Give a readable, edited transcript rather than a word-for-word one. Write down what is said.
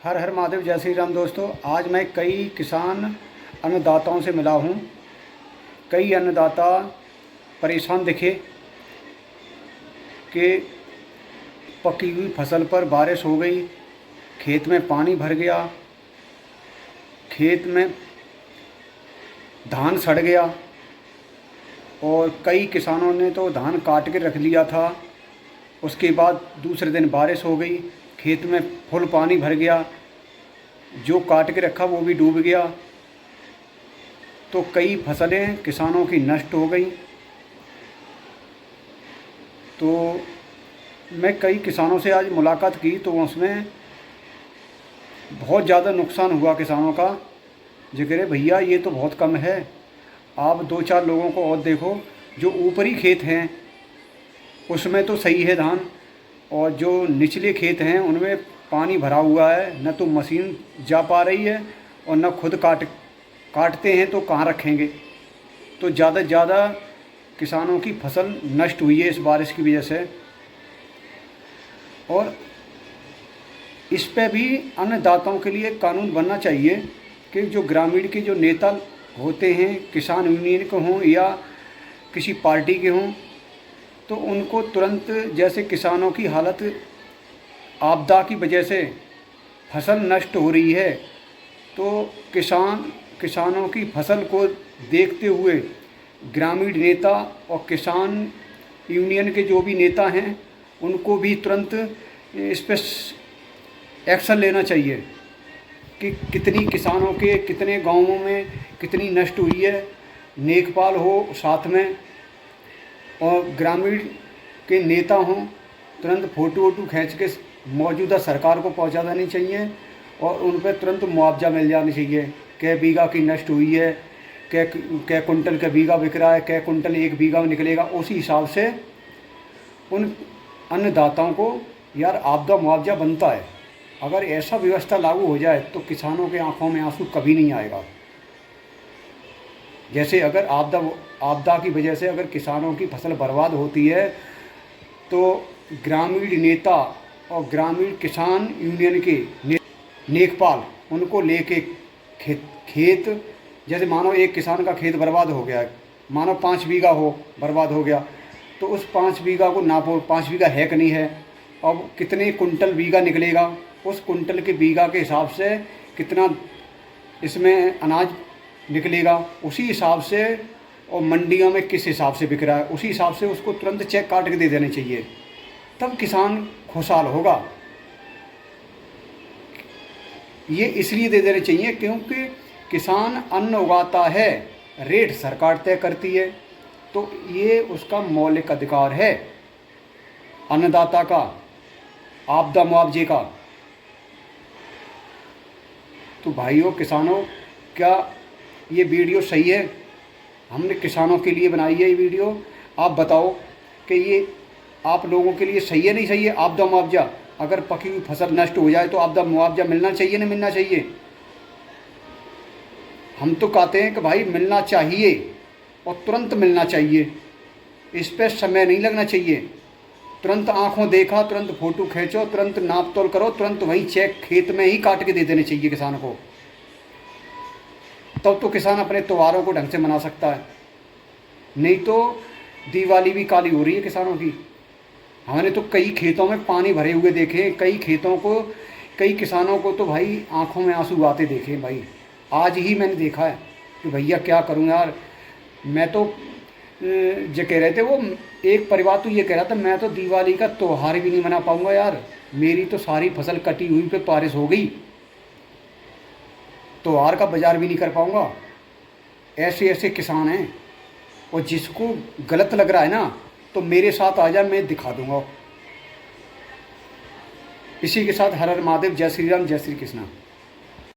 हर हर महादेव, जय श्री राम। दोस्तों, आज मैं कई किसान अन्नदाताओं से मिला हूँ। कई अन्नदाता परेशान दिखे कि पकी हुई फसल पर बारिश हो गई, खेत में पानी भर गया, खेत में धान सड़ गया और कई किसानों ने तो धान काट के रख लिया था। उसके बाद दूसरे दिन बारिश हो गई, खेत में फुल पानी भर गया, जो काट के रखा वो भी डूब गया। तो कई फसलें किसानों की नष्ट हो गई। तो मैं कई किसानों से आज मुलाकात की तो उसमें बहुत ज़्यादा नुकसान हुआ किसानों का। जो कह रहे भैया ये तो बहुत कम है, आप दो चार लोगों को और देखो, जो ऊपरी खेत हैं उसमें तो सही है धान, और जो निचले खेत हैं उनमें पानी भरा हुआ है, न तो मशीन जा पा रही है और न खुद काटते हैं तो कहाँ रखेंगे। तो ज़्यादा से ज़्यादा किसानों की फसल नष्ट हुई है इस बारिश की वजह से। और इस पे भी अन्नदाताओं के लिए कानून बनना चाहिए कि जो ग्रामीण के जो नेता होते हैं, किसान यूनियन के हों या किसी पार्टी के हों, तो उनको तुरंत, जैसे किसानों की हालत आपदा की वजह से फसल नष्ट हो रही है, तो किसानों की फसल को देखते हुए ग्रामीण नेता और किसान यूनियन के जो भी नेता हैं उनको भी तुरंत इस पर एक्शन लेना चाहिए कि कितनी किसानों के कितने गांवों में कितनी नष्ट हुई है, नेकपाल हो साथ में और ग्रामीण के नेता हों, तुरंत फ़ोटो वोटो खींच के मौजूदा सरकार को पहुंचा देनी चाहिए और उन पर तुरंत मुआवजा मिल जाना चाहिए। कै बीघा की नष्ट हुई है, कै कुंटल का बीघा बिक रहा है, कै कुंटल एक बीघा में निकलेगा, उसी हिसाब से उन अन्नदाताओं को यार आपदा मुआवजा बनता है। अगर ऐसा व्यवस्था लागू हो जाए तो किसानों के आंखों में आंसू कभी नहीं आएगा। जैसे अगर आपदा की वजह से अगर किसानों की फसल बर्बाद होती है तो ग्रामीण नेता और ग्रामीण किसान यूनियन के नेकपाल उनको लेके खेत जैसे मानो एक किसान का खेत बर्बाद हो गया, मानो 5 बीघा हो बर्बाद हो गया, तो उस 5 बीघा को नापो, 5 बीघा है कि नहीं है, अब कितने कुंटल बीघा निकलेगा, उस कुंटल के बीघा के हिसाब से कितना इसमें अनाज निकलेगा, उसी हिसाब से, और मंडियों में किस हिसाब से बिक रहा है उसी हिसाब से उसको तुरंत चेक काट के दे देने चाहिए, तब किसान खुशहाल होगा। ये इसलिए दे देने चाहिए क्योंकि किसान अन्न उगाता है, रेट सरकार तय करती है, तो ये उसका मौलिक अधिकार है अन्नदाता का, आपदा मुआवजे का। तो भाइयों किसानों, क्या ये वीडियो सही है? हमने किसानों के लिए बनाई है ये वीडियो। आप बताओ कि ये आप लोगों के लिए सही है नहीं सही है आपदा मुआवजा? अगर पकी हुई फसल नष्ट हो जाए तो आपदा मुआवजा मिलना चाहिए नहीं मिलना चाहिए? हम तो कहते हैं कि भाई मिलना चाहिए और तुरंत मिलना चाहिए, इस पर समय नहीं लगना चाहिए। तुरंत आंखों देखा, तुरंत फ़ोटो खींचो, तुरंत नाप तोल करो, तुरंत वहीं चेक खेत में ही काट के दे देने चाहिए किसान को। तब तो किसान अपने त्योहारों को ढंग से मना सकता है, नहीं तो दिवाली भी काली हो रही है किसानों की। हमने तो कई खेतों में पानी भरे हुए देखे, कई किसानों को तो भाई आंखों में आंसू आते देखे। भाई आज ही मैंने देखा है कि भैया क्या करूं यार, मैं तो जो कह रहे थे वो एक परिवार तो ये कह रहा था मैं तो दिवाली का त्यौहार भी नहीं मना पाऊंगा यार, मेरी तो सारी फसल कटी हुई पे बारिश हो गई, त्यौहार का बाजार भी नहीं कर पाऊंगा। ऐसे ऐसे किसान हैं, और जिसको गलत लग रहा है ना तो मेरे साथ आ जा, मैं दिखा दूंगा। इसी के साथ हर हर महादेव, जय श्री राम, जय श्री कृष्णा।